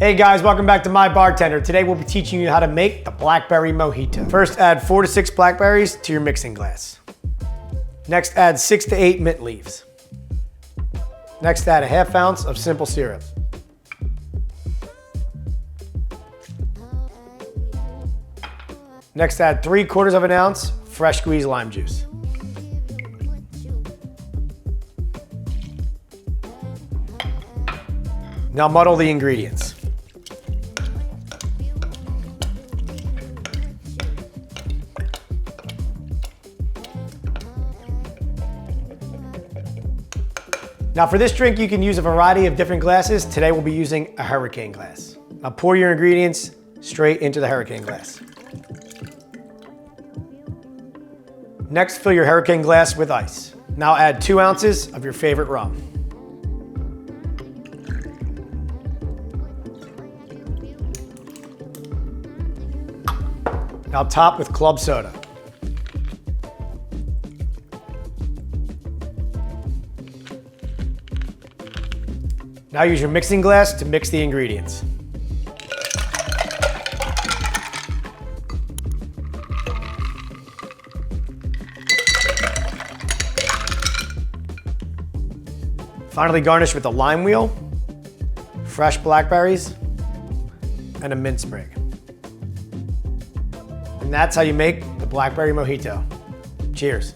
Hey guys, welcome back to Mybartender. Today we'll be teaching you how to make the Blackberry Mojito. First, add 4 to 6 blackberries to your mixing glass. Next, add 6 to 8 mint leaves. Next, add a ½ ounce of simple syrup. Next, add 3/4 of an ounce fresh squeezed lime juice. Now muddle the ingredients. Now for this drink, you can use a variety of different glasses. Today we'll be using a hurricane glass. Now pour your ingredients straight into the hurricane glass. Next, fill your hurricane glass with ice. Now add 2 ounces of your favorite rum. Now top with club soda. Now use your mixing glass to mix the ingredients. Finally garnish with a lime wheel, fresh blackberries, and a mint sprig. And that's how you make the Blackberry Mojito. Cheers.